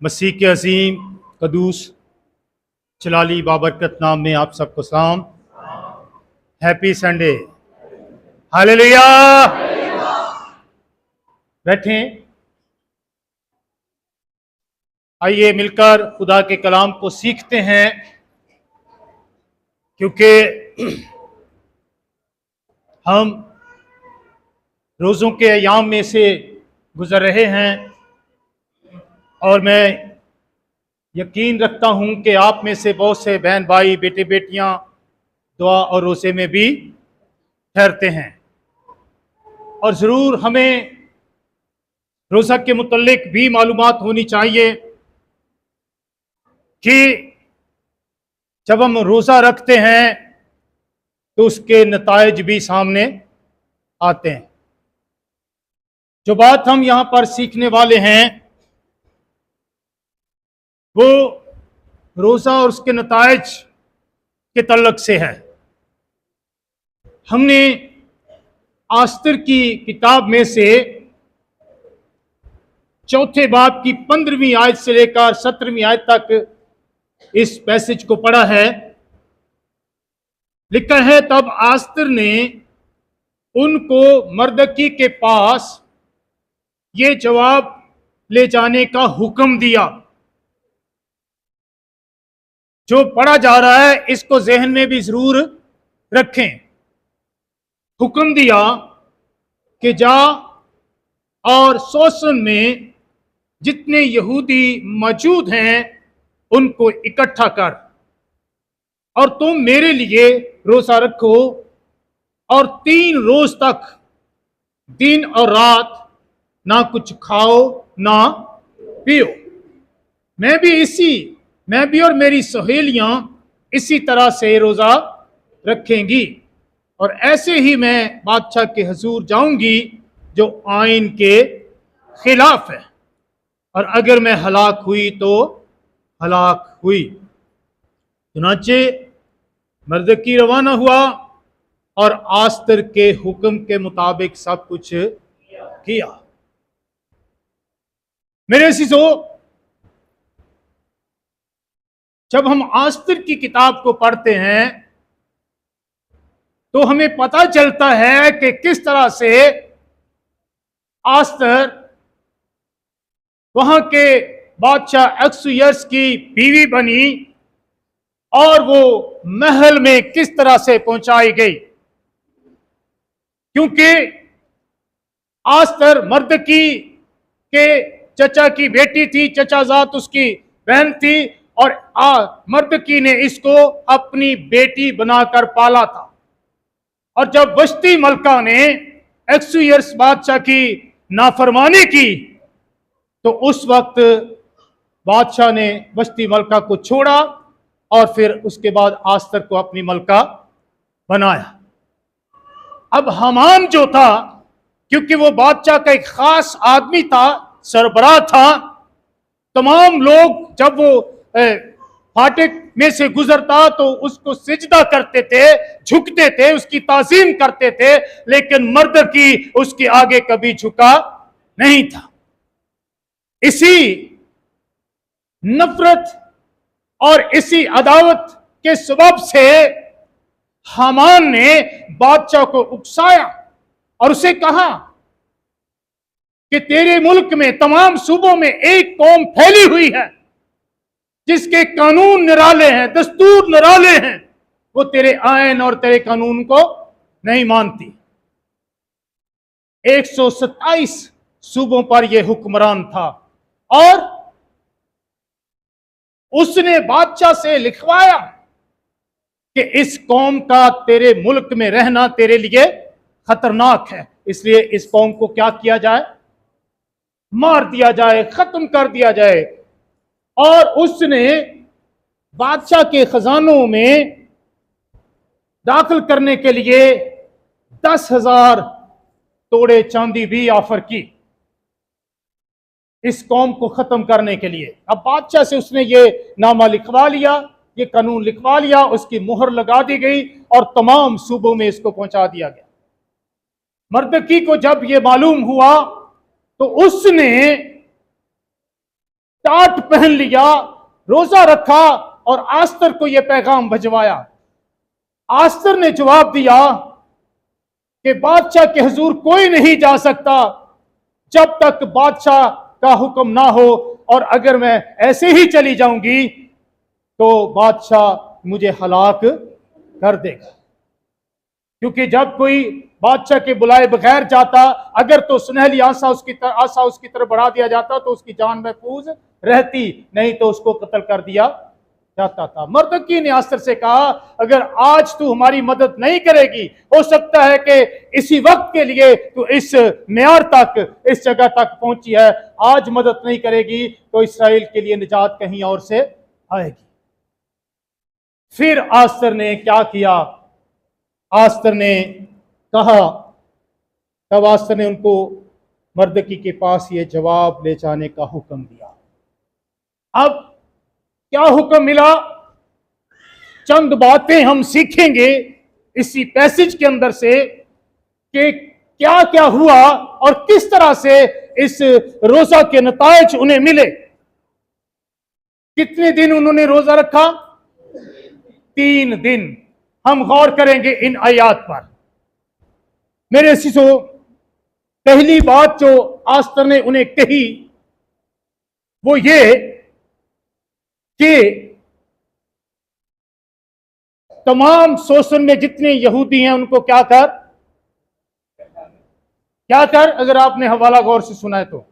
मसीह के अजीम कदूस जलाली बाबरकत नाम में आप सबको सलाम। Happy Sunday. हालेलुया। बैठें। आइए मिलकर खुदा के कलाम को सीखते हैं, क्योंकि हम रोज़ों के अयाम में से गुजर रहे हैं और मैं यकीन रखता हूं कि आप में से बहुत से बहन भाई बेटे बेटियां दुआ और रोज़े में भी ठहरते हैं, और ज़रूर हमें रोज़ा के मुतल्लिक भी मालूमात होनी चाहिए कि जब हम रोज़ा रखते हैं तो उसके नताइज भी सामने आते हैं। जो बात हम यहाँ पर सीखने वाले हैं वो रोज़ा और उसके नताइज के तल्लक से है। हमने आस्तर की किताब में से चौथे बाब की 15वीं आयत से लेकर 17वीं आयत तक इस पैसेज को पढ़ा है। लिखा है, तब आस्तर ने उनको मर्दकी के पास ये जवाब ले जाने का हुक्म दिया। जो पढ़ा जा रहा है इसको जहन में भी जरूर रखें। हुक्म दिया कि जा और सोसन में जितने यहूदी मौजूद हैं उनको इकट्ठा कर, और तुम मेरे लिए रोजा रखो, और 3 रोज तक दिन और रात ना कुछ खाओ ना पियो। मैं भी और मेरी सहेलियां इसी तरह से रोजा रखेंगी, और ऐसे ही मैं बादशाह के हुजूर जाऊंगी जो आइन के खिलाफ है, और अगर मैं हलाक हुई तो हलाक हुई। चुनाचे मर्दकी रवाना हुआ और आस्तर के हुक्म के मुताबिक सब कुछ किया। मेरे अजीजो, जब हम आस्तर की किताब को पढ़ते हैं तो हमें पता चलता है कि किस तरह से आस्तर वहां के बादशाह अहसूयर्स की बीवी बनी और वो महल में किस तरह से पहुंचाई गई, क्योंकि आस्तर मर्दकी के चचा की बेटी थी, चचाजात उसकी बहन थी, और मर्दकी ने इसको अपनी बेटी बनाकर पाला था। और जब वश्ती मलका ने अहसूयर्स बादशाह की नाफरमानी की तो उस वक्त बादशाह ने वश्ती मलका को छोड़ा और फिर उसके बाद आस्तर को अपनी मलका बनाया। अब हमान जो था, क्योंकि वो बादशाह का एक खास आदमी था, सरबराह था, तमाम लोग जब वो फाटक में से गुजरता तो उसको सिजदा करते थे, झुकते थे, उसकी ताजीम करते थे, लेकिन मर्दकी उसके आगे कभी झुका नहीं था। इसी नफरत और इसी अदावत के सबब से हामान ने बादशाह को उकसाया और उसे कहा कि तेरे मुल्क में तमाम सूबों में एक कौम फैली हुई है जिसके कानून निराले हैं, दस्तूर निराले हैं, वो तेरे आयन और तेरे कानून को नहीं मानती। 127 सूबों पर यह हुक्मरान था, और उसने बादशाह से लिखवाया कि इस कौम का तेरे मुल्क में रहना तेरे लिए खतरनाक है, इसलिए इस कौम को क्या किया जाए, मार दिया जाए, खत्म कर दिया जाए। और उसने बादशाह के खजानों में दाखिल करने के लिए 10,000 तोड़े चांदी भी ऑफर की इस कौम को खत्म करने के लिए। अब बादशाह से उसने ये नामा लिखवा लिया, ये कानून लिखवा लिया, उसकी मुहर लगा दी गई और तमाम सूबों में इसको पहुंचा दिया गया। मर्दकी को जब ये मालूम हुआ तो उसने टाट पहन लिया, रोजा रखा और आस्तर को यह पैगाम भिजवाया। आस्तर ने जवाब दिया कि बादशाह के हुजूर कोई नहीं जा सकता जब तक बादशाह का हुक्म ना हो, और अगर मैं ऐसे ही चली जाऊंगी तो बादशाह मुझे हलाक कर देगा। क्योंकि जब कोई बादशाह के बुलाए बगैर जाता, अगर तो सुनहली आशा उसकी तरफ बढ़ा दिया जाता तो उसकी जान महफूज रहती, नहीं तो उसको कत्ल कर दिया जाता था। मर्दकी ने आस्तर से कहा, अगर आज तू हमारी मदद नहीं करेगी, हो सकता है कि इसी वक्त के लिए तू इस मेयार तक, इस जगह तक पहुंची है, आज मदद नहीं करेगी तो इस्राएल के लिए निजात कहीं और से आएगी। फिर आस्तर ने क्या किया? आस्तर ने कहा, तब आस्तर ने उनको मर्दकी के पास ये जवाब ले जाने का हुक्म दिया। अब क्या हुक्म मिला? चंद बातें हम सीखेंगे इसी पैसेज के अंदर से कि क्या क्या हुआ और किस तरह से इस रोजा के नतायज उन्हें मिले। कितने दिन उन्होंने रोजा रखा? 3 दिन। हम गौर करेंगे इन आयात पर। मेरे अजीजों, पहली बात जो आस्तर ने उन्हें कही वो ये कि तमाम शोषण में जितने यहूदी हैं उनको क्या कर, अगर आपने हवाला गौर से सुना है तो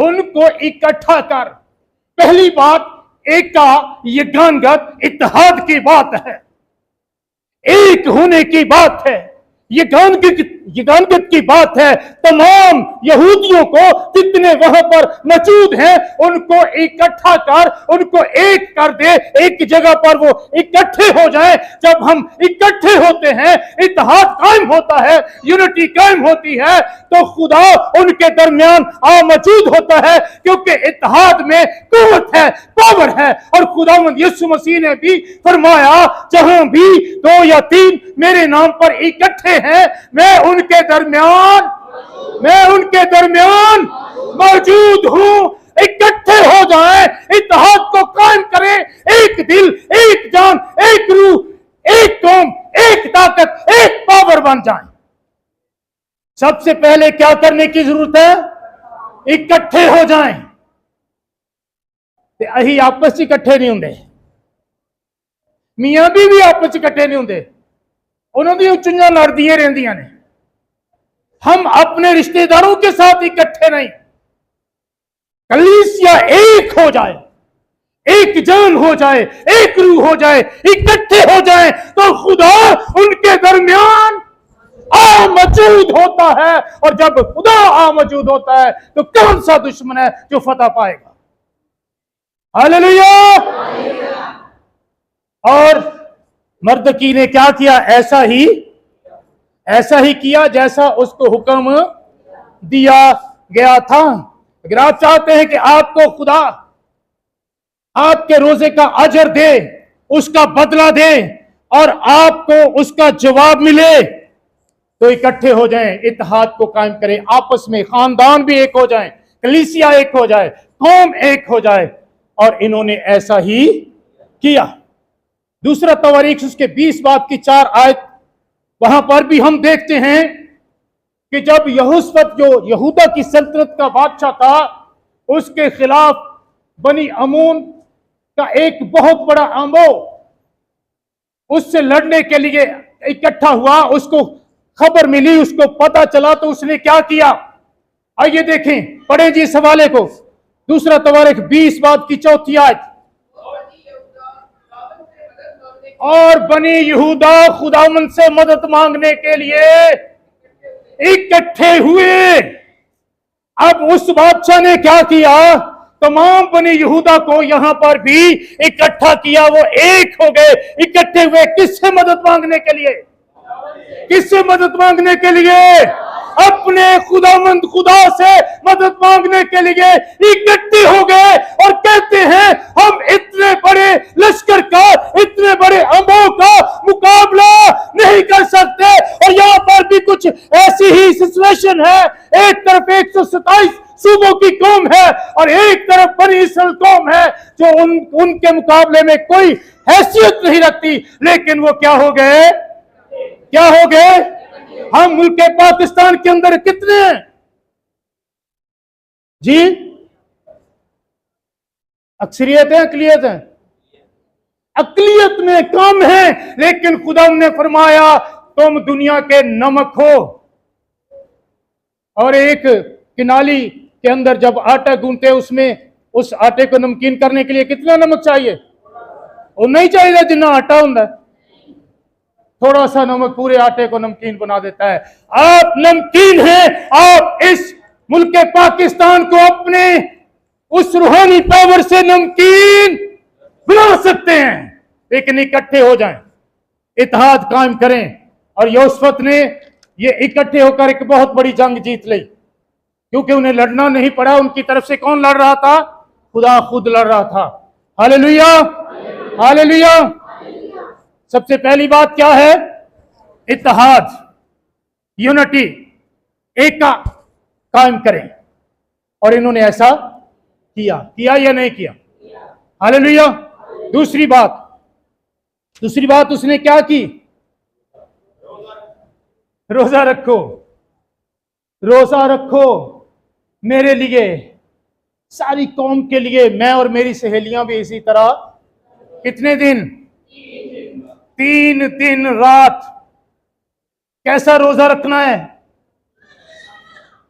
उनको इकट्ठा कर। पहली बात एक का यगानगत इत्तेहाद की बात है, एक होने की बात है, यगानगत की बात है। तमाम यहूदियों को जितने वहां पर मौजूद हैं उनको इकट्ठा कर, उनको एक कर दे, एक जगह पर वो इकट्ठे हो जाए। जब हम इकट्ठे होते हैं, इत्तेहाद कायम होता है, यूनिटी कायम होती है, तो खुदा उनके दरमियान मौजूद होता है, क्योंकि इत्तेहाद में कुव्वत है, पावर है। और खुदावंद यीशु मसीह ने भी फरमाया, जहां भी 2 या 3 मेरे नाम पर इकट्ठे हैं, मैं उनके दरमियान मौजूद हूं। इकट्ठे हो जाएं, इत्तेहाद को कायम करें, एक दिल, एक जान, एक रूह, एक कौम, एक ताकत, एक पावर बन जाएं। सबसे पहले क्या करने की जरूरत है? इकट्ठे हो जाएं। अही आपस इकट्ठे नहीं होंगे, मियां भी आपस इकट्ठे नहीं होंगे, उन्होंने चुंजा लड़दियां रहंदियां ने। हम अपने रिश्तेदारों के साथ इकट्ठे नहीं, कलीसिया एक हो जाए, एक जान हो जाए, एक रूह हो जाए, इकट्ठे हो जाए, तो खुदा उनके दरमियान मौजूद होता है। और जब खुदा मौजूद होता है तो कौन सा दुश्मन है जो फतह पाएगा? हालेलुया। और मर्दकी ने क्या किया? ऐसा ही किया जैसा उसको हुक्म दिया गया था। अगर आप चाहते हैं कि आपको खुदा आपके रोजे का अजर दे, उसका बदला दे और आपको उसका जवाब मिले, तो इकट्ठे हो जाएं, इत्तेहाद को कायम करें, आपस में खानदान भी एक हो जाएं, कलीसिया एक हो जाए, कौम एक हो जाए। और इन्होंने ऐसा ही किया। दूसरा तवारीख उसके 20 बाब की 4 आयत, वहां पर भी हम देखते हैं कि जब यहोशफत जो यहूदा की सल्तनत का बादशाह था, उसके खिलाफ बनी अमून का एक बहुत बड़ा अम्बो उससे लड़ने के लिए इकट्ठा हुआ। उसको खबर मिली, उसको पता चला, तो उसने क्या किया? आइए देखें, पढ़े जी इस हवाले को। दूसरा तवारीख 20 बाब की 4 आयत। और बनी यहूदा खुदावंद से मदद मांगने के लिए इकट्ठे हुए। अब उस बादशाह ने क्या किया? तमाम बनी यहूदा को यहां पर भी इकट्ठा किया, वो एक हो गए, इकट्ठे हुए। किससे मदद मांगने के लिए? किससे मदद मांगने के लिए? अपने खुदावंद खुदा से मदद मांगने के लिए इकट्ठे हो गए और कहते हैं, हम इतने बड़े लश्कर का, इतने बड़े अम्बों का मुकाबला नहीं कर सकते। और यहां पर भी कुछ ऐसी ही सिचुएशन है। एक तरफ 127 मंसूबों की कौम है और एक तरफ बनी इसराइल कौम है जो उनके मुकाबले में कोई हैसियत नहीं रखती, लेकिन वो क्या हो गए? क्या हो गए? हम मुल्क पाकिस्तान के अंदर कितने हैं जी? अक्सरियत है, अकलियत है? अकलियत में कम है, लेकिन खुदा ने फरमाया तुम दुनिया के नमक हो। और एक किनाली के अंदर जब आटा गूंथते उसमें उस आटे को नमकीन करने के लिए कितना नमक चाहिए? वो नहीं चाहिए जितना आटा होता है, थोड़ा सा नमक पूरे आटे को नमकीन बना देता है। आप नमकीन हैं, आप इस मुल्क पाकिस्तान को अपने उस रूहानी पावर से नमकीन बना सकते हैं, लेकिन इकट्ठे हो जाएं, इत्तेहाद कायम करें। और यहोशप्पत ने ये इकट्ठे होकर एक बहुत बड़ी जंग जीत ली, क्योंकि उन्हें लड़ना नहीं पड़ा। उनकी तरफ से कौन लड़ रहा था? खुदा खुद लड़ रहा था। Hallelujah, hallelujah. सबसे पहली बात क्या है? इत्तेहाद, यूनिटी, एकता कायम करें। और इन्होंने ऐसा किया या नहीं किया? हालेलुया। दूसरी बात उसने क्या की? रोजा रखो, रोजा रखो मेरे लिए, सारी कौम के लिए। मैं और मेरी सहेलियां भी इसी तरह। कितने दिन? 3 दिन रात। कैसा रोजा रखना है?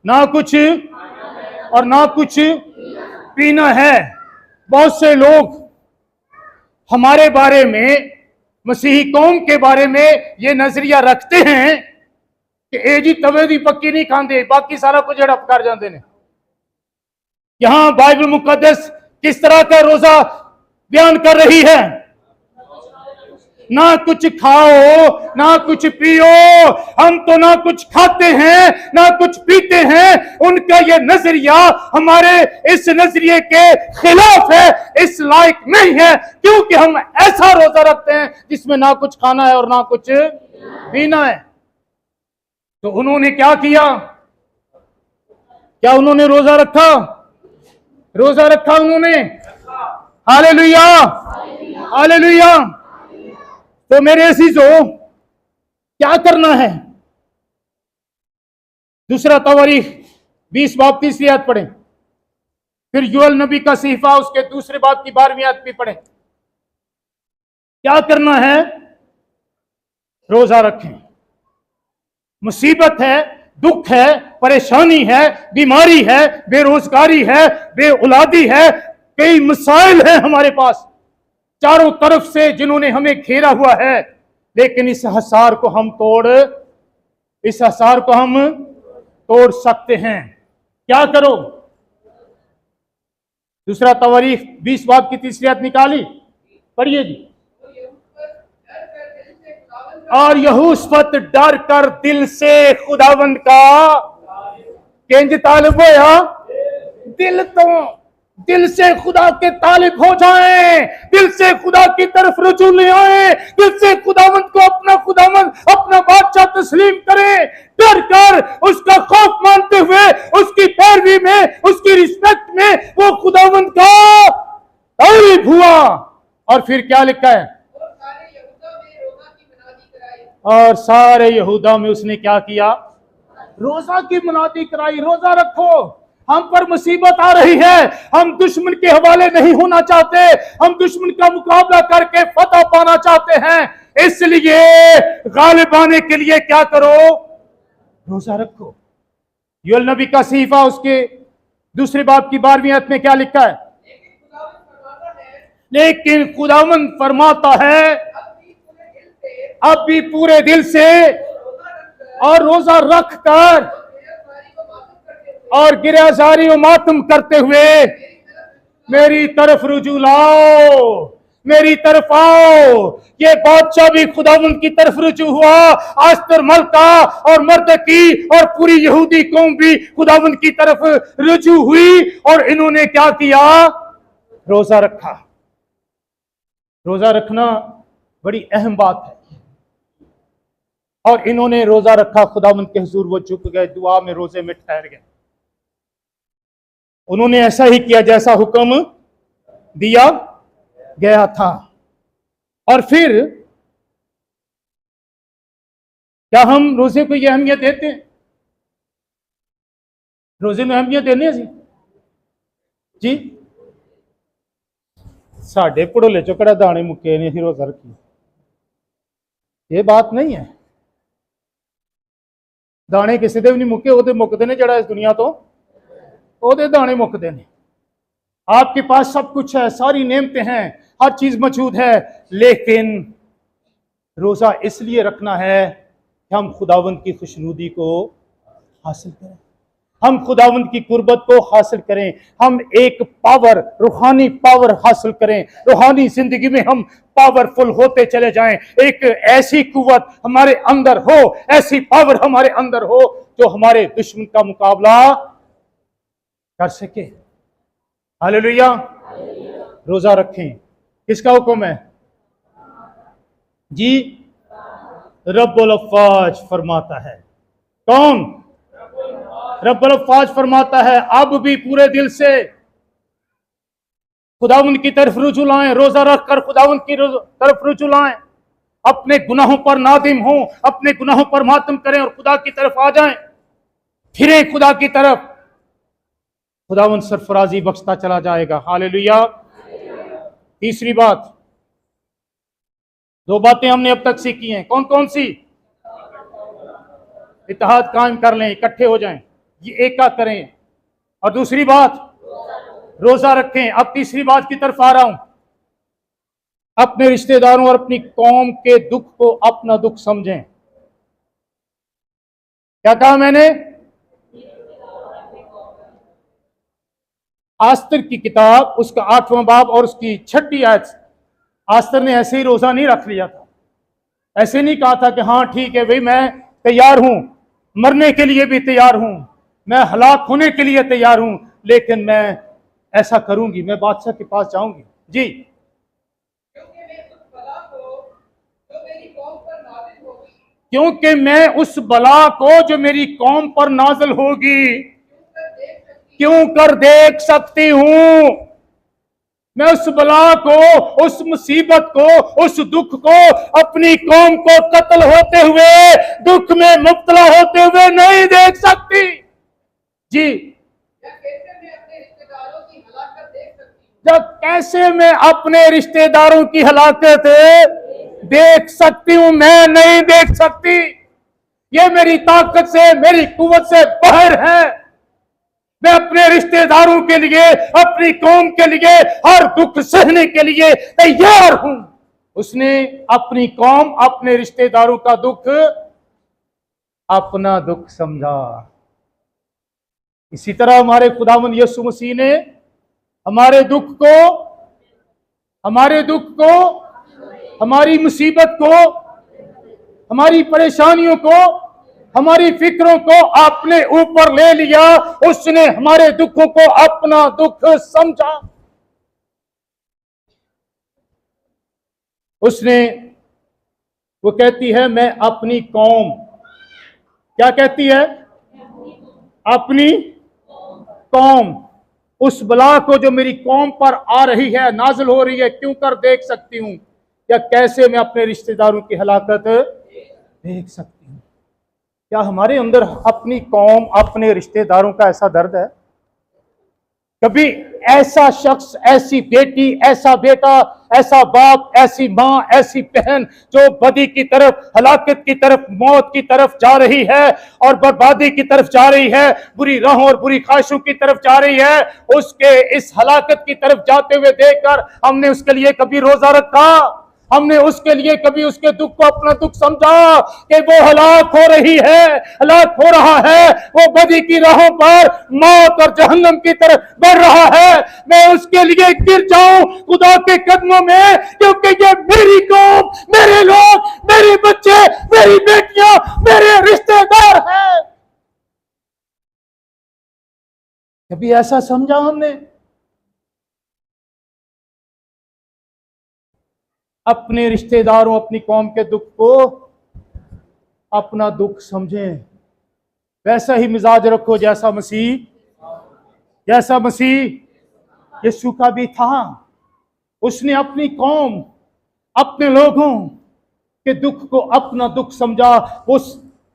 ना कुछ और ना कुछ पीना है। बहुत से लोग हमारे बारे में, मसीही कौम के बारे में ये नजरिया रखते हैं कि ए जी तवे दी पक्की नहीं खाते, बाकी सारा कुछ हड़प कर जाते हैं। यहां बाइबल मुकद्दस किस तरह का रोजा बयान कर रही है? ना कुछ खाओ ना कुछ पियो। हम तो ना कुछ खाते हैं ना कुछ पीते हैं। उनका ये नजरिया हमारे इस नजरिए के खिलाफ है, इस लायक नहीं है, क्योंकि हम ऐसा रोजा रखते हैं जिसमें ना कुछ खाना है और ना कुछ पीना है। तो उन्होंने क्या किया? क्या उन्होंने रोजा रखा? रोजा रखा उन्होंने। Hallelujah, hallelujah. तो मेरे अजीजों, क्या करना है? दूसरा तवारीख 20 बाब 3 आयत पढ़ें, फिर योएल नबी का सहीफा उसके दूसरे बाब की 12वीं आयत भी पढ़ें। क्या करना है? रोजा रखें। मुसीबत है, दुख है, परेशानी है, बीमारी है, बेरोजगारी है, बेऔलादी है, कई मसाइल हैं हमारे पास चारों तरफ से जिन्होंने हमें घेरा हुआ है, लेकिन इस हसार को हम तोड़ सकते हैं। क्या करो? दूसरा तवारीख 20 बाब की 3 आयत निकाली, पढ़िए जी। और यहोशप्पत डर कर दिल से खुदावंद का केंज तालिब होया। दिल से खुदा के तालिब हो जाएं, दिल से खुदा की तरफ रुजू ले आए, दिल से खुदावंद को अपना खुदावंद, अपना बादशाह तस्लीम करें। डर कर उसका खौफ मानते हुए उसकी पैरवी में, उसकी रिस्पेक्ट में वो खुदावंद का तालिब हुआ। और फिर क्या लिखा है? और सारे यहूदा में उसने क्या किया? रोजा की मुनादी कराई। रोजा रखो। हम पर मुसीबत आ रही है, हम दुश्मन के हवाले नहीं होना चाहते, हम दुश्मन का मुकाबला करके फतह पाना चाहते हैं। इसलिए गालिब आने के लिए क्या करो? रोजा रखो। योएल नबी का सहीफा उसके दूसरे बाब की 12वीं आयत में क्या लिखा है? लेकिन खुदावंद फरमाता है अब भी पूरे दिल से और रोजा रख कर और गिरहजारी और मातम करते हुए मेरी तरफ रुजू लाओ, मेरी तरफ आओ। ये बादशाह भी खुदावंद की तरफ रुजू हुआ, आस्तर मलका और मर्दकी और पूरी यहूदी कौम भी खुदावंद की तरफ रुजू हुई। और इन्होंने क्या किया? रोजा रखा। रोजा रखना बड़ी अहम बात है। और इन्होंने रोजा रखा, खुदावंद के हुजूर वो झुक गए, दुआ में रोजे में ठहर गए। उन्होंने ऐसा ही किया जैसा हुक्म दिया गया था। और फिर क्या हम रोजे को यह अहमियत देते हैं? रोजे में अहमियत देने जी साढ़े पड़ोले चो कड़ा दाने मुक्के ने ही रोजा रखी, ये बात नहीं है। दाने किसी दे भी नहीं मुक्के, वो मुकते ने जड़ा इस दुनिया तो ओदे दाने मुकते ने। आपके पास सब कुछ है, सारी नेमतें हैं, हर चीज मौजूद है, लेकिन रोजा इसलिए रखना है कि हम खुदावंद की खुशनुदी को हासिल करें, हम खुदावंद की कुर्बत को हासिल करें, हम एक पावर, रूहानी पावर हासिल करें, रूहानी जिंदगी में हम पावरफुल होते चले जाएं, एक ऐसी कुव्वत हमारे अंदर हो, ऐसी पावर हमारे अंदर हो जो हमारे दुश्मन का मुकाबला कर सके। हालेलुया। रोजा रखें, किसका हुक्म है जी? रब्बुल अफ़्फ़ाज फरमाता है। कौन? रब्बुल अफ़्फ़ाज फरमाता है, अब भी पूरे दिल से खुदावंद की तरफ रुजू लाएं, रोजा रखकर खुदावंद की तरफ रुजू लाएं, अपने गुनाहों पर नादिम हों, अपने गुनाहों पर मातम करें और खुदा की तरफ आ जाएं, फिरें खुदा की तरफ। खुदावंद सरफराजी बख्शता चला जाएगा। हालेलुया। तीसरी बात, दो बातें हमने अब तक सीखी हैं, कौन कौन सी? इत्तेहाद कायम कर लें, इकट्ठे हो जाएं, ये एका करें। और दूसरी बात, रोजा रखें। अब तीसरी बात की तरफ आ रहा हूं, अपने रिश्तेदारों और अपनी कौम के दुख को अपना दुख समझें। क्या कहा मैंने? आस्तर की किताब, उसका 8वां बाब और उसकी 6ठी आयत। आस्तर ने ऐसे ही रोजा नहीं रख लिया था, ऐसे नहीं कहा था कि हाँ ठीक है भाई मैं तैयार हूं, मरने के लिए भी तैयार हूं, मैं हलाक होने के लिए तैयार हूं, लेकिन मैं ऐसा करूंगी, मैं बादशाह के पास जाऊंगी जी, क्योंकि मैं उस बला को जो मेरी कौम पर नाज़िल होगी क्यों कर देख सकती हूं। मैं उस बला को, उस मुसीबत को, उस दुख को, अपनी कौम को कत्ल होते हुए, दुख में मुब्तला होते हुए नहीं देख सकती जी। जब कैसे मैं अपने रिश्तेदारों की हलाकत देख सकती हूं, मैं नहीं देख सकती। ये मेरी ताकत से, मेरी कुव्वत से बाहर है। मैं अपने रिश्तेदारों के लिए, अपनी कौम के लिए हर दुख सहने के लिए तैयार हूं। उसने अपनी कौम, अपने रिश्तेदारों का दुख अपना दुख समझा। इसी तरह हमारे खुदावंद यीशु मसीह ने हमारे दुख को, हमारी मुसीबत को, हमारी परेशानियों को, हमारी फिक्रों को अपने ऊपर ले लिया। उसने हमारे दुखों को अपना दुख समझा। उसने, वो कहती है मैं अपनी कौम, क्या कहती है? अपनी कौम, उस बला को जो मेरी कौम पर आ रही है, नाज़िल हो रही है, क्यों कर देख सकती हूं, या कैसे मैं अपने रिश्तेदारों की हलाकत देख सकती हूं। क्या हमारे अंदर अपनी कौम, अपने रिश्तेदारों का ऐसा दर्द है? कभी ऐसा शख्स, ऐसी बेटी, ऐसा बेटा, ऐसा बाप, ऐसी मां, ऐसी बहन जो बदी की तरफ, हलाकत की तरफ, मौत की तरफ जा रही है और बर्बादी की तरफ जा रही है, बुरी राहों और बुरी ख्वाहिशों की तरफ जा रही है, उसके इस हलाकत की तरफ जाते हुए देखकर हमने उसके लिए कभी रोजा रखा? हमने उसके लिए कभी उसके दुख को अपना दुख समझा कि वो हलाक हो रही है, हलाक हो रहा है, वो बदी की राहों पर मौत और जहन्नम की तरफ बढ़ रहा है, मैं उसके लिए गिर जाऊं खुदा के कदमों में, क्योंकि ये मेरी कौम, मेरे लोग, मेरे बच्चे, मेरी बेटियां, मेरे रिश्तेदार हैं। कभी ऐसा समझा हमने? अपने रिश्तेदारों, अपनी कौम के दुख को अपना दुख समझें। वैसा ही मिजाज रखो जैसा मसीह जैसा मसीह यीशु का भी था। उसने अपनी कौम, अपने लोगों के दुख को अपना दुख समझा।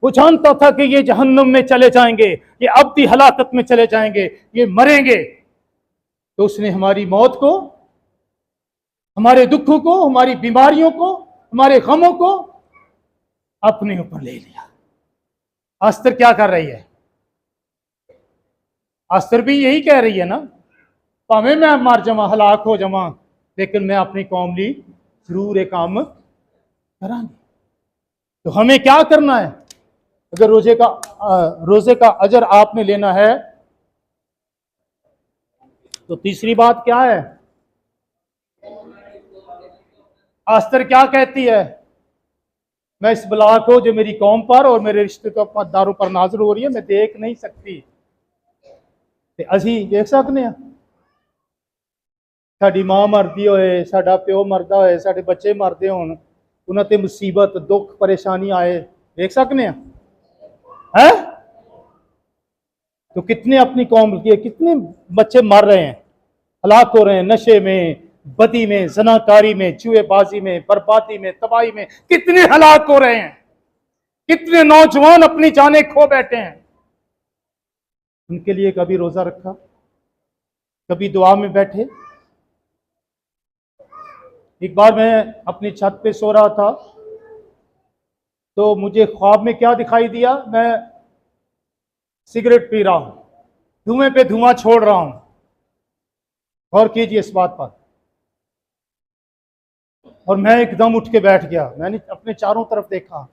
वो जानता था कि ये जहन्नुम में चले जाएंगे, ये अब्दी हलाकत में चले जाएंगे, ये मरेंगे। तो उसने हमारी मौत को, हमारे दुखों को, हमारी बीमारियों को, हमारे गमों को अपने ऊपर ले लिया। अस्तर क्या कर रही है? अस्तर भी यही कह रही है ना, भावें मैं मर जावा, हलाक हो जावा, लेकिन मैं अपनी कौम ली जरूर एक काम करांगी। तो हमें क्या करना है? अगर रोजे का अजर आपने लेना है तो तीसरी बात क्या है? अस्तर क्या कहती है? मैं इस बला को जो मेरी कौम पर और मेरे रिश्तेदारों पर नाज़िल हो रही है, मैं देख नहीं सकती। ते असी देख सकते हैं साडी मां मरदी होए, साडा प्यो मरदा होए, साडे बच्चे मरदे होण, उन्हां ते मुसीबत, दुख, परेशानी आए, देख सकते हैं? तो कितने अपनी कौम के कितने बच्चे मर रहे हैं, हलाक हो रहे हैं, नशे में, बदी में, जनाकारी में, जुएबाजी में, बर्बादी में, तबाही में, कितने हलाक हो रहे हैं। कितने नौजवान अपनी जानें खो बैठे हैं। उनके लिए कभी रोजा रखा, कभी दुआ में बैठे? एक बार मैं अपनी छत पे सो रहा था तो मुझे ख्वाब में क्या दिखाई दिया? मैं सिगरेट पी रहा हूं, धुएं पे धुआं छोड़ रहा हूं। गौर कीजिए इस बात पर। और मैं एकदम उठ के बैठ गया। मैंने अपने चारों तरफ देखा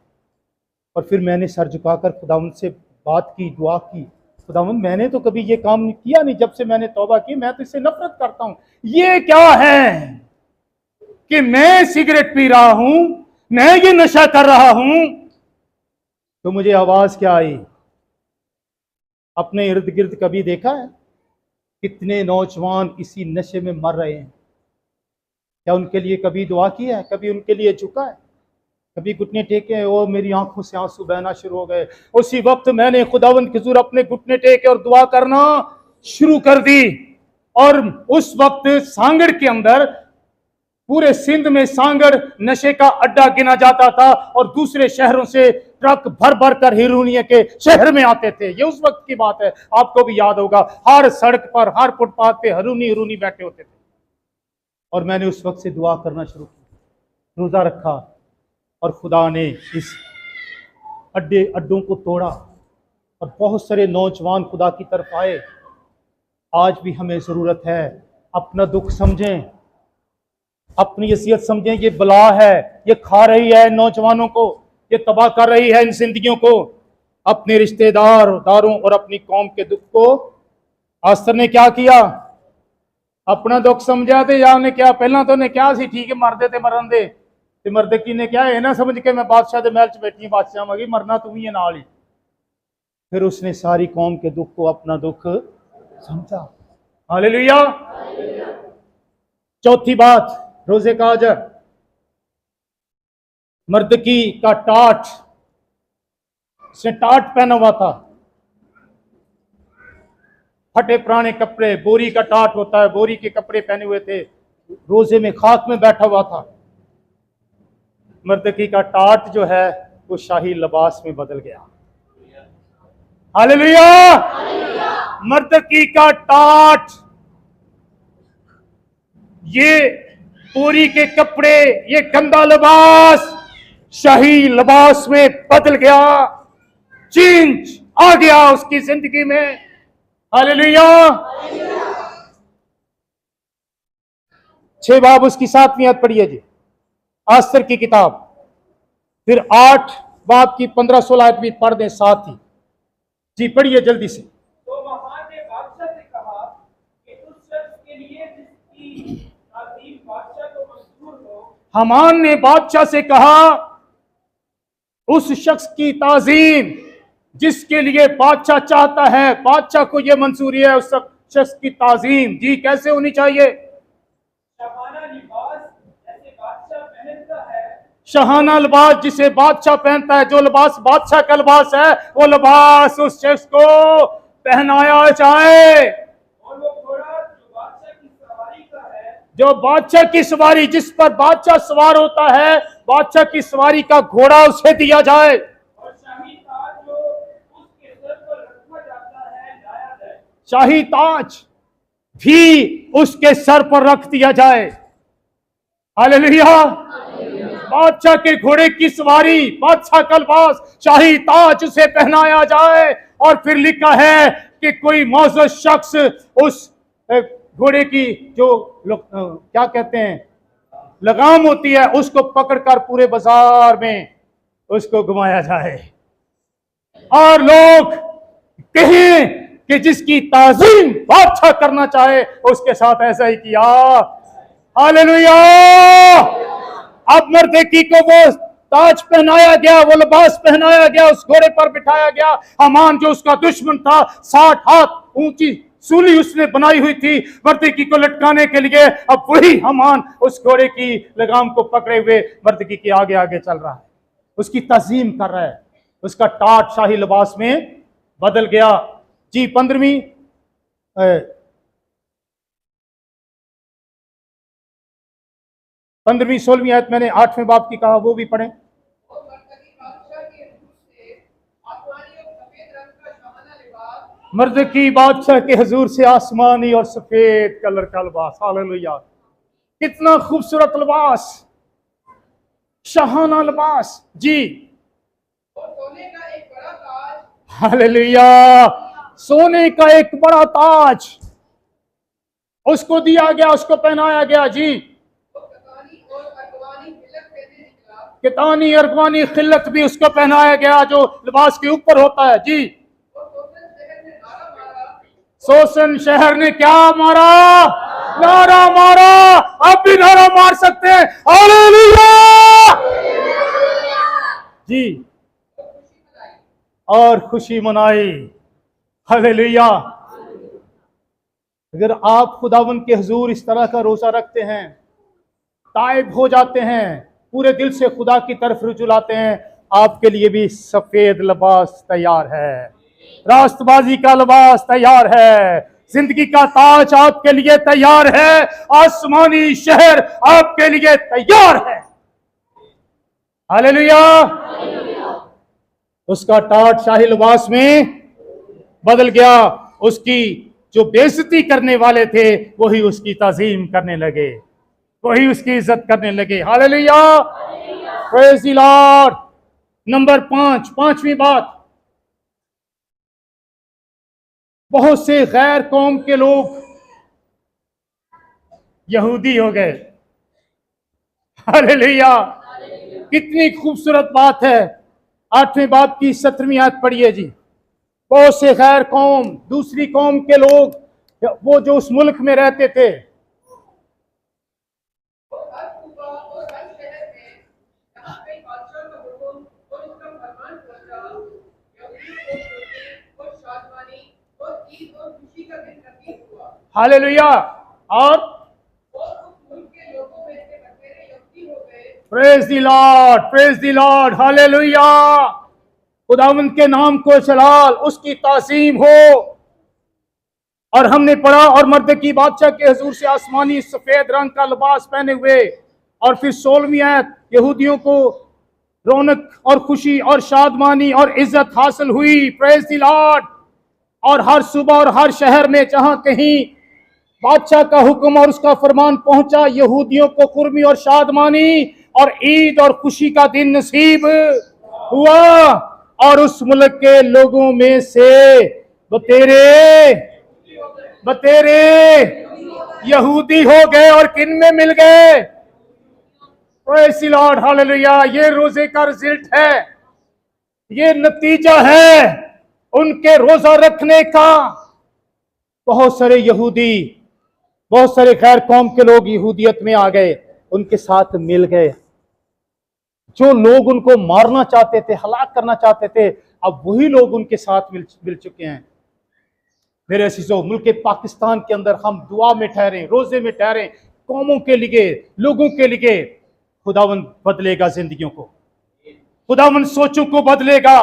और फिर मैंने सर झुकाकर खुदावंद से बात की, दुआ की। खुदावंद, मैंने तो कभी ये काम किया नहीं, जब से मैंने तौबा की मैं तो इससे नफरत करता हूं। ये क्या है कि मैं सिगरेट पी रहा हूं, मैं ये नशा कर रहा हूं? तो मुझे आवाज क्या आई? अपने इर्द गिर्द कभी देखा है कितने नौजवान इसी नशे में मर रहे हैं? क्या उनके लिए कभी दुआ की है? कभी उनके लिए झुका है? कभी घुटने टेके? और मेरी आंखों से आंसू बहना शुरू हो गए। उसी वक्त मैंने खुदावंद के हुजूर अपने घुटने टेके और दुआ करना शुरू कर दी। और उस वक्त सांगड़ के अंदर, पूरे सिंध में सांगड़ नशे का अड्डा गिना जाता था और दूसरे शहरों से ट्रक भर भर कर हिरूनिया के शहर में आते थे। ये उस वक्त की बात है, आपको भी याद होगा। हर सड़क पर, हर फुटपाथ पे हरूनी बैठे होते थे। और मैंने उस वक्त से दुआ करना शुरू किया, रोजा रखा, और खुदा ने इस अड्डों को तोड़ा और बहुत सारे नौजवान खुदा की तरफ आए। आज भी हमें जरूरत है, अपना दुख समझें, अपनी हैसियत समझें। ये बला है, ये खा रही है नौजवानों को, ये तबाह कर रही है इन जिंदगियों को। अपने रिश्तेदारों और अपनी कौम के दुख को आस्तर ने क्या किया? अपना दुख समझा। तो या उन्हें क्या पहला तो उन्हें क्या सी, ठीक है मरदे ते मरन दे, ते मरदे की ने क्या है ना समझ के मैं बादशाह के महल च बैठी, बादशाह मगी मरना तू ही है नाल ही। फिर उसने सारी कौम के दुख को अपना दुख समझा। हालेलुया। चौथी बात, रोजे का अजर। मर्दकी का टाट, उसने टाट पहना हुआ था, फटे पुराने कपड़े, बोरी का टाट होता है, बोरी के कपड़े पहने हुए थे, रोजे में खाक में बैठा हुआ था। मर्दकी का टाट जो है वो शाही लिबास में बदल गया। हालेलुया। मर्दकी का टाट, ये बोरी के कपड़े, ये गंदा लिबास शाही लिबास में बदल गया। चेंज आ गया उसकी जिंदगी में। हालेलुया। 6 बाब उसकी 7वीं आयत पढ़िए जी, आस्तर की किताब। फिर 8 बाब की 15-16 आयत भी पढ़ दें साथ ही जी, पढ़िए जल्दी से। तो वहां ने बादशाह से कहा कि उस शख्स के लिए जिसकी ताज़ीम बादशाह को मंजूर हो। हमान ने बादशाह से कहा, उस शख्स की ताजीम जिसके लिए बादशाह चाहता है, बादशाह को यह मंजूरी है, उस शख्स की ताजीम जी कैसे होनी चाहिए? शहाना लिबास जैसे बादशाह पहनता है। शहाना लिबास जिसे बादशाह पहनता है, जो लिबास बादशाह का लिबास है, वो लिबास उस शख्स को पहनाया जाए। और जो बादशाह की सवारी, जिस पर बादशाह सवार होता है, बादशाह की सवारी का घोड़ा उसे दिया जाए, और शाही ताज जो उसके सर पर रखा जाता है लाया जाए। शाही ताज भी उसके सर पर रख दिया जाए। हालेलुया। बादशाह के घोड़े की सवारी, बादशाह का लिबास, शाही ताज उसे पहनाया जाए। और फिर लिखा है कि कोई मौजूद शख्स उस घोड़े की जो क्या कहते हैं लगाम होती है, उसको पकड़कर पूरे बाजार में उसको घुमाया जाए और लोग कहें कि जिसकी ताजीम बादशाह करना चाहे उसके साथ ऐसा ही किया। हालेलुया। अब मर्देकी को वो ताज पहनाया गया, वो लिबास पहनाया गया, उस घोड़े पर बिठाया गया। हामान जो उसका दुश्मन था, 60 हाथ ऊंची सूली उसने बनाई हुई थी मर्दकी को लटकाने के लिए। अब वही हामान उस घोड़े की लगाम को पकड़े हुए मर्दकी के आगे आगे चल रहा है, उसकी तज़ीम कर रहा है। उसका टाट शाही लिबास में बदल गया। जी 15वीं 16वीं आयत मैंने 8वें बाब की कहा, वो भी पढ़ें। मर्दकी बादशाह के हुजूर से आसमानी और सफेद कलर का लिबास। हालेलुया। कितना खूबसूरत लिबास, शाहाना लिबास। जी सोने का एक बड़ा ताज, हालेलुया। सोने का एक बड़ा ताज उसको दिया गया, उसको पहनाया गया। जी कितानी अरगवानी खिल्लत भी उसको पहनाया गया जो लिबास के ऊपर होता है। जी सोसन शहर ने क्या मारा? नारा मारा। अब भी नारा मार सकते हैं। हालेलुया। जी और खुशी मनाई। हालेलुया। अगर आप खुदावंद के हुजूर इस तरह का रोजा रखते हैं, ताइब हो जाते हैं, पूरे दिल से खुदा की तरफ रुजू लाते हैं, आपके लिए भी सफेद लिबास तैयार है, रास्तबाजी का लिबास तैयार है, जिंदगी का ताज आपके लिए तैयार है, आसमानी शहर आपके लिए तैयार है। हालेलुया। उसका टाट शाही लिबास में बदल गया। उसकी जो बेइज्जती करने वाले थे वही उसकी ताजीम करने लगे, वही उसकी इज्जत करने लगे। Hallelujah. Praise the Lord. Number 5, 5वीं बात, बहुत से गैर कौम के लोग यहूदी हो गए। हालेलुया। कितनी खूबसूरत बात है। 8वें बाब की 17वीं आयत पढ़िए जी। बहुत से गैर कौम, दूसरी कौम के लोग, वो जो उस मुल्क में रहते थे, हालेलुया, और praise the Lord, praise the Lord, hallelujah. खुदावंद के नाम को जलाल, उसकी ताज़ीम हो। और हमने पढ़ा, और मर्दकी बादशाह के हुजूर से आसमानी सफेद रंग का लिबास पहने हुए। और फिर 16वीं आयत, यहूदियों को रौनक और खुशी और शादमानी और इज्जत हासिल हुई। Praise the Lord. और हर सुबह और हर शहर में जहां कहीं बादशाह का हुक्म और उसका फरमान पहुंचा, यहूदियों को कुर्मी और शादमानी और ईद और खुशी का दिन नसीब हुआ। और उस मुल्क के लोगों में से बतेरे यहूदी हो गए और किन में मिल गए? Praise the Lord, hallelujah. ये रोजे का रिजल्ट है, ये नतीजा है उनके रोजा रखने का। बहुत सारे यहूदी, बहुत सारे गैर कौम के लोग यहूदियत में आ गए, उनके साथ मिल गए। जो लोग उनको मारना चाहते थे, हलाक करना चाहते थे, अब वही लोग उनके साथ मिल चुके हैं। मेरे अजीजों, मुल्क पाकिस्तान के अंदर हम दुआ में ठहरे, रोजे में ठहरे, कौमों के लिए, लोगों के लिए। खुदावंद बदलेगा जिंदगियों को, खुदावंद सोचों को बदलेगा।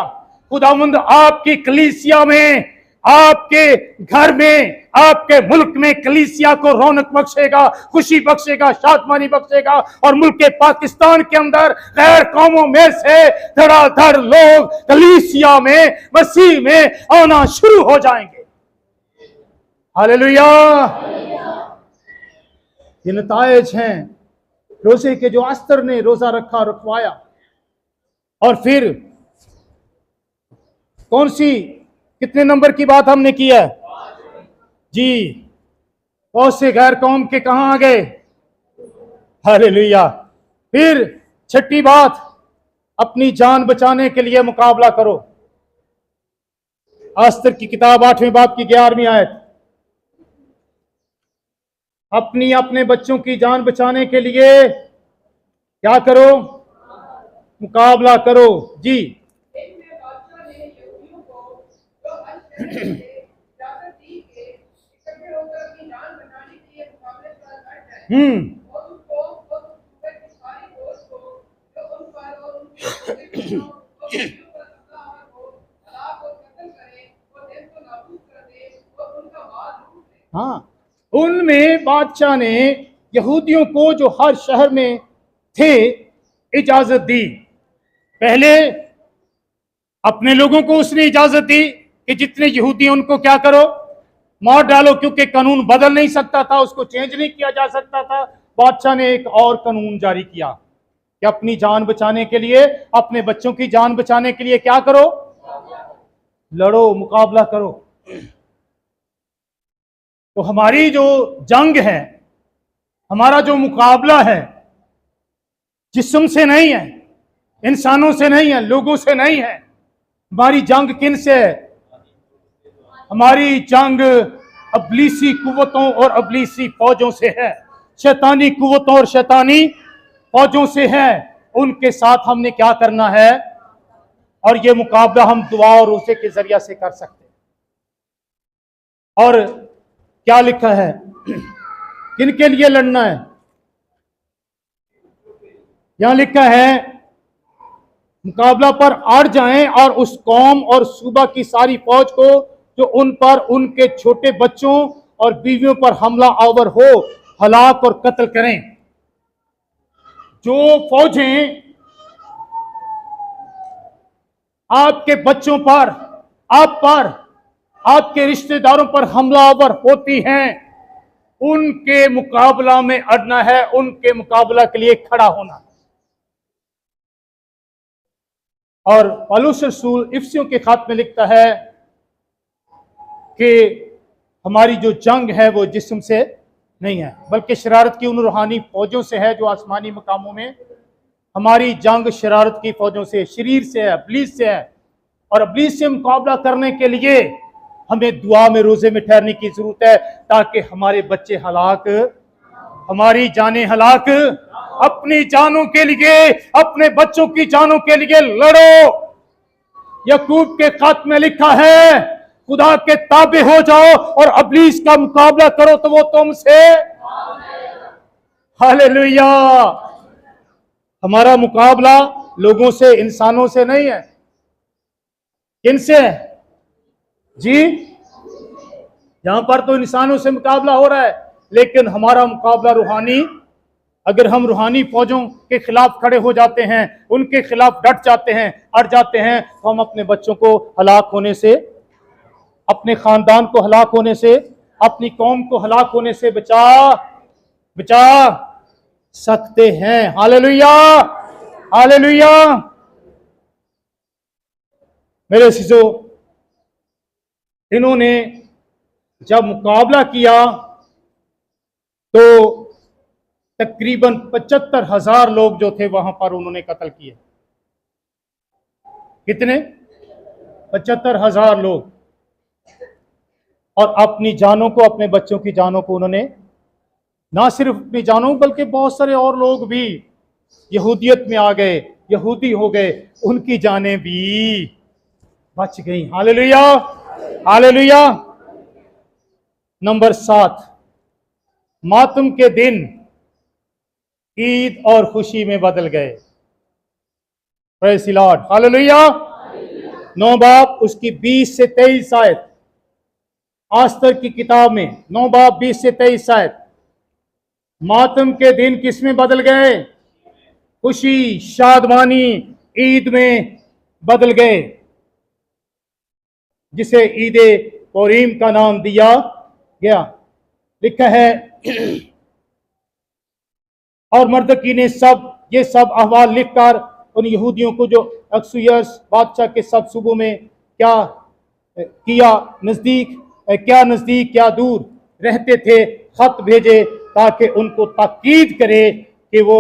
खुदावंद आपकी कलीसिया में आपके घर में, आपके मुल्क में कलीसिया को रौनक बख्शेगा, खुशी बख्शेगा, शादमानी बख्शेगा। और मुल्क के पाकिस्तान के अंदर गैर कौमों में से धड़ाधड़ लोग कलीसिया में, मसीह में आना शुरू हो जाएंगे। हालेलुया। ये नतायज हैं रोजे के जो अस्तर ने रोजा रखवाया। और फिर कौन सी, कितने नंबर की बात हमने की है जी? बहुत से गैर कौम के कहां आ गए? हालेलुया। फिर छठी बात, अपनी जान बचाने के लिए मुकाबला करो। अस्तर की किताब 8वें बाब की 11वीं आयत। अपने बच्चों की जान बचाने के लिए क्या करो? मुकाबला करो जी। इनमें बादशाह ने यहूदियों को जो अल-शहर से इजाजत दी कि इकट्ठे होकर अपनी जान बचाने के लिए मुकाबले पर लड़ जाएं और उसको और उस सूबे की सारी फौज को जो उन पर और उनके बच्चों और बीवियों पर हमलावर हो हलाक और कत्ल करे और देश को नाबूद कर दे और उनका माल लूट ले। हाँ, उनमें बादशाह ने यहूदियों को जो हर शहर में थे इजाजत दी। पहले अपने लोगों को उसने इजाजत दी कि जितने यहूदी हैं उनको क्या करो? मार डालो, क्योंकि कानून बदल नहीं सकता था, उसको चेंज नहीं किया जा सकता था। बादशाह ने एक और कानून जारी किया कि अपनी जान बचाने के लिए, अपने बच्चों की जान बचाने के लिए क्या करो? लड़ो, मुकाबला करो। तो हमारी जो जंग है, हमारा जो मुकाबला है, जिस्म से नहीं है, इंसानों से नहीं है, लोगों से नहीं है। हमारी जंग किन से है? हमारी जंग अबलीसी कुव्वतों और अबलीसी फौजों से है, शैतानी कुव्वतों और शैतानी फौजों से है। उनके साथ हमने क्या करना है? और ये मुकाबला हम दुआ और रोजे के जरिए से कर सकते हैं। और क्या लिखा है? किन के लिए लड़ना है? यहां लिखा है मुकाबला पर अड़ जाएं और उस कौम और सूबा की सारी फौज को जो उन पर, उनके छोटे बच्चों और बीवियों पर हमला आवर हो, हलाक और कत्ल करें। जो फौजें आपके बच्चों पर, आप पर, आपके रिश्तेदारों पर हमलावर होती हैं, उनके मुकाबला में अड़ना है, उनके मुकाबला के लिए खड़ा होना। और पौलुस रसूल इफिसियों के खत में लिखता है कि हमारी जो जंग है वो जिस्म से नहीं है, बल्कि शरारत की उन रूहानी फौजों से है जो आसमानी मकामों में। हमारी जंग शरारत की फौजों से, शरीर से है, इब्लीस से है। और इब्लीस से मुकाबला करने के लिए हमें दुआ में, रोजे में ठहरने की जरूरत है, ताकि हमारे बच्चे हलाक, हमारी जानें हलाक, अपनी जानों के लिए, अपने बच्चों की जानों के लिए लड़ो। याकूब के खत में लिखा है, खुदा के ताबे हो जाओ और इब्लीस का मुकाबला करो तो वो तुमसे। हालेलुया। हमारा मुकाबला लोगों से, इंसानों से नहीं है। किनसे है जी? यहां पर तो इंसानों से मुकाबला हो रहा है, लेकिन हमारा मुकाबला रूहानी। अगर हम रूहानी फौजों के खिलाफ खड़े हो जाते हैं, उनके खिलाफ डट जाते हैं, अड़ जाते हैं, तो हम अपने बच्चों को हलाक होने से, अपने खानदान को हलाक होने से, अपनी कौम को हलाक होने से बचा सकते हैं। Hallelujah, hallelujah. मेरे शिशो, इन्होंने जब मुकाबला किया तो तकरीबन 75,000 लोग जो थे वहां पर उन्होंने कत्ल किए। कितने? 75,000 लोग। और अपनी जानों को, अपने बच्चों की जानों को उन्होंने, ना सिर्फ अपनी जानों बल्कि बहुत सारे और लोग भी यहूदियत में आ गए, यहूदी हो गए, उनकी जानें भी बच गई। Hallelujah, hallelujah. नंबर 7, मातम के दिन ईद और खुशी में बदल गए। Praise the Lord, hallelujah. 9 बाब उसकी 20 से 23 आयत। आस्तर की किताब में 9 बाब 20 से 23 आयत, मातम के दिन किस में बदल गए? खुशी, शादमानी, ईद में बदल गए, जिसे ईद पुरीम का नाम दिया गया। लिखा है और मर्दकी ने ये सब अहवाल लिखकर उन यहूदियों को जो अक्सुयस बादशाह के सब सूबों में क्या नजदीक क्या दूर रहते थे, खत भेजे ताकि उनको ताकीद करे कि वो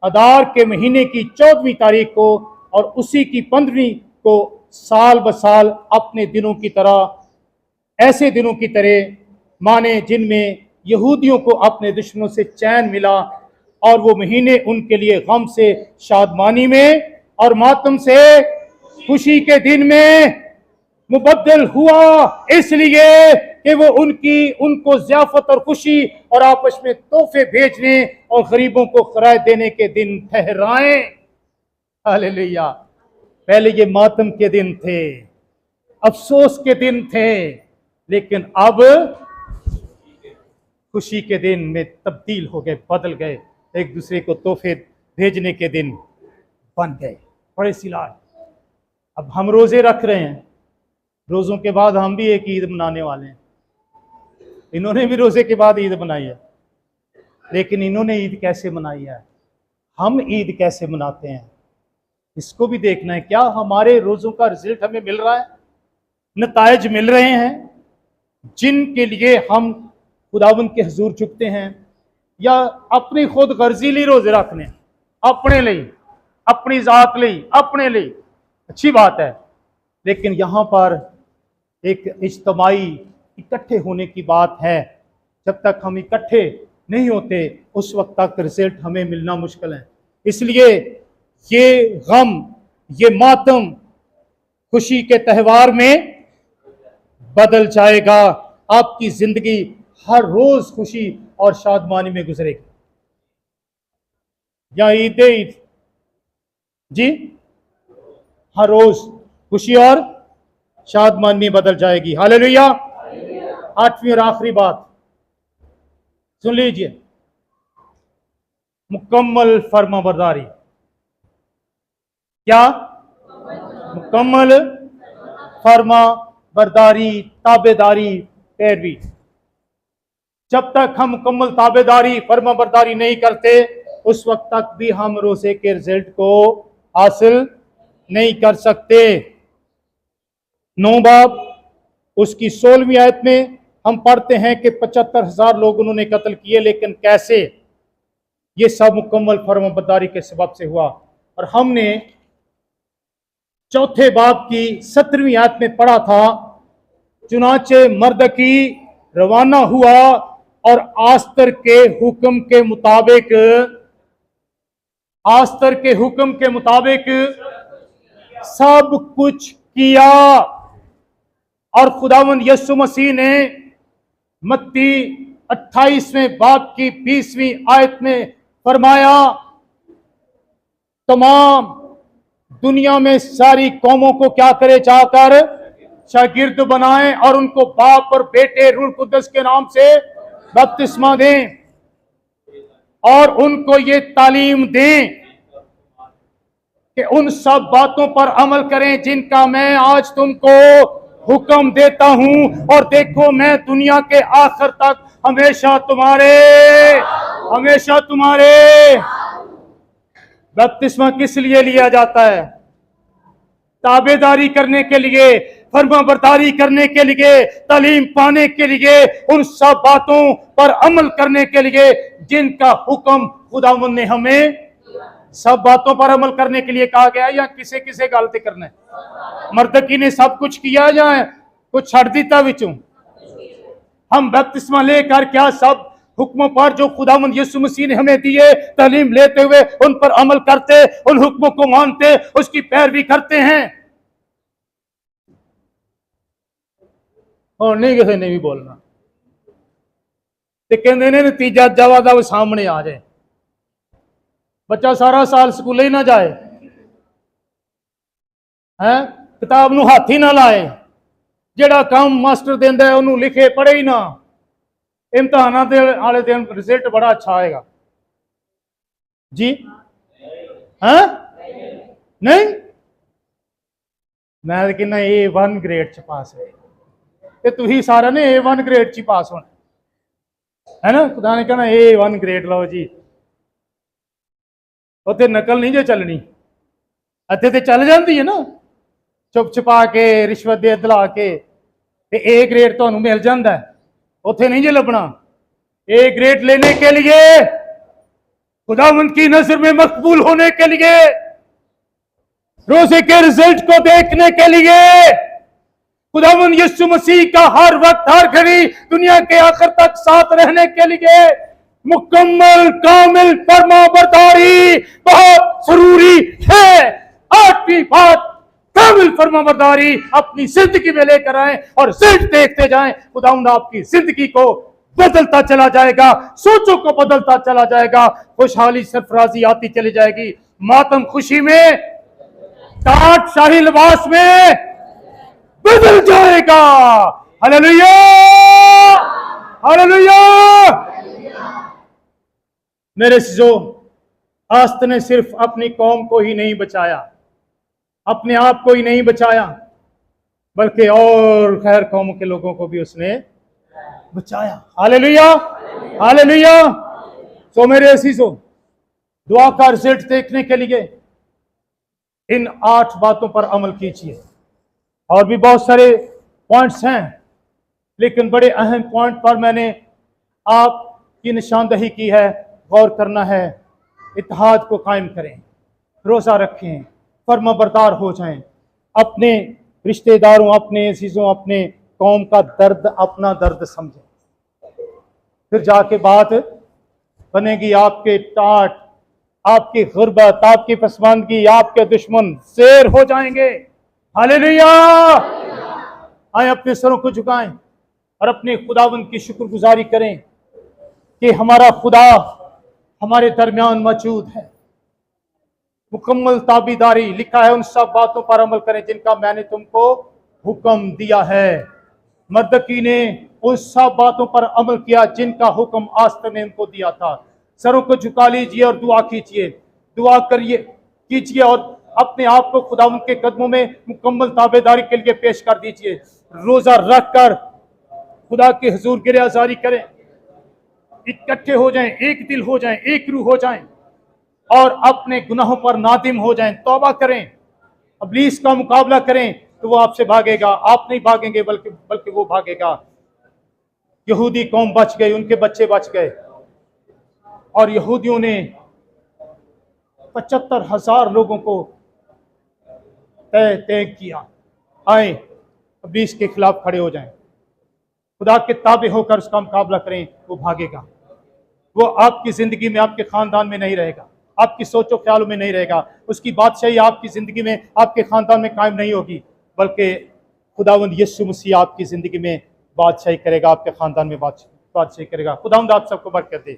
अदार के महीने की 14वीं तारीख को और उसी की 15वीं को साल ब साल अपने दिनों की तरह, ऐसे दिनों की तरह माने जिनमें यहूदियों को अपने दुश्मनों से चैन मिला, और वो महीने उनके लिए गम से शादमानी में और मातम से खुशी के दिन में मुबद्दल हुआ, इसलिए कि वो उनको ज़ियाफत और खुशी और आपस में तोहफे भेजने और गरीबों को खराज देने के दिन ठहराएं। हालेलुया। पहले ये मातम के दिन थे, अफसोस के दिन थे, लेकिन अब खुशी के दिन में तब्दील हो गए, बदल गए, एक दूसरे को तोहफे भेजने के दिन बन गए। बड़े सिलाज। अब हम रोजे रख रहे हैं, रोजों के बाद हम भी एक ईद मनाने वाले हैं। इन्होंने भी रोजे के बाद ईद मनाई है, लेकिन इन्होंने ईद कैसे मनाई है, हम ईद कैसे मनाते हैं, इसको भी देखना है। क्या हमारे रोजों का रिजल्ट हमें मिल रहा है, नतायज मिल रहे हैं जिनके लिए हम खुदावंद के हुजूर झुकते हैं, या अपनी खुद गर्जी लिए रोजे रखने, अपने लिए, अपनी जात लिए, अपने लिए? अच्छी बात है, लेकिन यहां पर एक इज्तिमाई इकट्ठे होने की बात है। जब तक हम इकट्ठे नहीं होते उस वक्त तक रिजल्ट हमें मिलना मुश्किल है। इसलिए ये गम, ये मातम खुशी के त्यौहार में बदल जाएगा। आपकी जिंदगी हर रोज खुशी और शादमानी में गुजरेगी। या ईद जी, हर रोज खुशी और शादमानी में बदल जाएगी। हालेलुया। 8वीं और आखिरी बात सुन लीजिए, मुकम्मल फर्माबरदारी। क्या? मुकम्मल फर्माबरदारी, ताबेदारी, पैरवी। जब तक हम मुकम्मल ताबेदारी, फर्माबरदारी नहीं करते उस वक्त तक भी हम रोजे के रिजल्ट को हासिल नहीं कर सकते। 9 बाब उसकी 16वीं आयत में हम पढ़ते हैं कि 75,000 लोग उन्होंने कत्ल किए, लेकिन कैसे? ये सब मुकम्मल फर्माबरदारी के सबब से हुआ। और हमने 4 बाब की 17वीं आयत में पढ़ा था, चुनाचे मर्दकी रवाना हुआ और आस्तर के हुक्म के मुताबिक, आस्तर के हुक्म के मुताबिक सब कुछ किया। और खुदावंद यीशु मसीह ने मत्ती 28वें बाब की 20वीं आयत में फरमाया, तमाम दुनिया में सारी कौमों को क्या करे, जाकर शागिर्द बनाएं और उनको बाप और बेटे रूह कुद्दस के नाम से बपतिस्मा दें और उनको ये तालीम दें कि उन सब बातों पर अमल करें जिनका मैं आज तुमको हुक्म देता हूं, और देखो मैं दुनिया के आखिर तक हमेशा तुम्हारे। बपतिस्मा किस लिए लिया जाता है? ताबेदारी करने के लिए, फर्माबरदारी करने के लिए, तालीम पाने के लिए, उन सब बातों पर अमल करने के लिए जिनका हुक्म खुदावंद ने हमें, सब बातों पर अमल करने के लिए कहा गया, या किसे किसे गलती करना है? मर्दकी ने सब कुछ किया या कुछ छड़ दिता विचों? हम बपतिस्मा लेकर क्या सब हुक्मों पर जो खुदावंद यीशु मसीह ने हमें दिए, तालीम लेते हुए उन पर अमल करते, उन हुक्मों को मानते, उसकी पैरवी करते हैं? और नहीं, किसी ने भी बोलना ते कहते ने नतीजा जवादा वो सामने आ जाए। बच्चा सारा साल स्कूल ही ना जाए, हैं, किताब नूं हाथ ही ना लाए, ਜਿਹੜਾ ਕੰਮ ਮਾਸਟਰ ਦਿੰਦਾ ਹੈ ਉਹਨੂੰ ਲਿਖੇ ਪੜ੍ਹੇ ਹੀ ਨਾ, ਇਮਤਿਹਾਨਾਂ ਦੇ ਵਾਲੇ ਦਿਨ ਰਿਜ਼ਲਟ ਬੜਾ ਅੱਛਾ ਆਏਗਾ ਜੀ। ਹਾਂ ਨਹੀਂ, ਮੈਂ ਕਹਿੰਦਾ A1 ਗ੍ਰੇਡ ਚ ਪਾਸ ਹੋਏ ਤੇ ਤੁਸੀਂ ਸਾਰਿਆਂ ਨੇ A1 ਗ੍ਰੇਡ ਚ ਹੀ ਪਾਸ ਹੋਣਾ ਹੈ ਨਾ। ਖੁਦਾ ਨੇ ਕਹਿਣਾ A1 ਗ੍ਰੇਡ ਲਓ ਜੀ, ਉੱਥੇ ਨਕਲ ਨਹੀਂ ਜੇ ਚੱਲਣੀ, ਇੱਥੇ ਤੇ ਚੱਲ ਜਾਂਦੀ ਹੈ ਨਾ, ਚੁੱਪ ਛੁਪਾ ਕੇ ਰਿਸ਼ਵਤ ਦੇ ਦਿਲਾ ਕੇ ਤੇ A ग्रेड ਤੁਹਾਨੂੰ मिल जाता है, ਉੱਥੇ नहीं जे लभना। A ग्रेड लेने के लिए, खुदावंद की नजर में मकबूल होने के लिए, रोजे के रिजल्ट को देखने के लिए, खुदावंद यीशु मसीह का हर वक्त हर घड़ी दुनिया के आखिर तक साथ रहने के लिए मुकम्मल कामिल फरमाबरदारी बहुत जरूरी है। आठवीं बात, कामिल फरमाबरदारी अपनी जिंदगी में लेकर आए और सिर्फ देखते जाएं, खुदावंद आपकी जिंदगी को बदलता चला जाएगा, सोचों को बदलता चला जाएगा, खुशहाली सरफराजी आती चली जाएगी, मातम खुशी में, टाट शाही लिबास में बदल जाएगा। Hallelujah, hallelujah. मेरे जो आस्त ने सिर्फ अपनी कौम को ही नहीं बचाया, अपने आप को ही नहीं बचाया, बल्कि और खैर कौमों के लोगों को भी उसने बचाया। Hallelujah, hallelujah. तो मेरे अजीजों, दुआ का रिजल्ट देखने के लिए इन 8 बातों पर अमल कीजिए। और भी बहुत सारे पॉइंट्स हैं, लेकिन बड़े अहम पॉइंट पर मैंने आपकी निशानदही की है। गौर करना है, इत्तेहाद को कायम करें, रोज़ा रखें, फर्माबरदार हो जाएं, अपने रिश्तेदारों, अपने अजीजों, अपने कौम का दर्द अपना दर्द समझें, फिर जाके बात बनेगी। आपके टाट, आपकी गुर्बत, आपकी पसमानदगी, आपके दुश्मन शेर हो जाएंगे। हालेलुया। आए अपने सरों को झुकाएं और अपने खुदावंद की शुक्रगुजारी करें कि हमारा खुदा हमारे दरमियान मौजूद है। मुकम्मल ताबीदारी लिखा है, उन सब बातों पर अमल करें जिनका मैंने तुमको हुक्म दिया है। मर्दकी ने उन सब बातों पर अमल किया जिनका हुक्म आस्तर ने उनको दिया था। सरों को झुका लीजिए और दुआ कीजिए, दुआ करिए कीजिए और अपने आप को खुदावंद के कदमों में मुकम्मल ताबेदारी के लिए पेश कर दीजिए। रोजा रख कर खुदा के हुजूर गिरयाजारी करें, इकट्ठे हो जाएं, एक दिल हो जाएं, एक रूह हो जाएं और अपने गुनाहों पर नादिम हो जाएं, तौबा करें, इब्लीस का मुकाबला करें तो वो आपसे भागेगा। आप नहीं भागेंगे बल्कि वो भागेगा। यहूदी कौम बच गई, उनके बच्चे बच गए और यहूदियों ने 75,000 लोगों को तय किया। आए इब्लीस के खिलाफ खड़े हो जाएं, खुदा के ताबे होकर उसका मुकाबला करें, वो भागेगा। वो आपकी जिंदगी में, आपके खानदान में नहीं रहेगा, आपकी सोचो ख्यालों में नहीं रहेगा, उसकी बादशाही आपकी जिंदगी में, आपके खानदान में कायम नहीं होगी, बल्कि खुदावंद यीशु मसीह आपकी जिंदगी में बादशाही करेगा, आपके खानदान में बादशाही करेगा। खुदावंद आप सबको बरकत दे।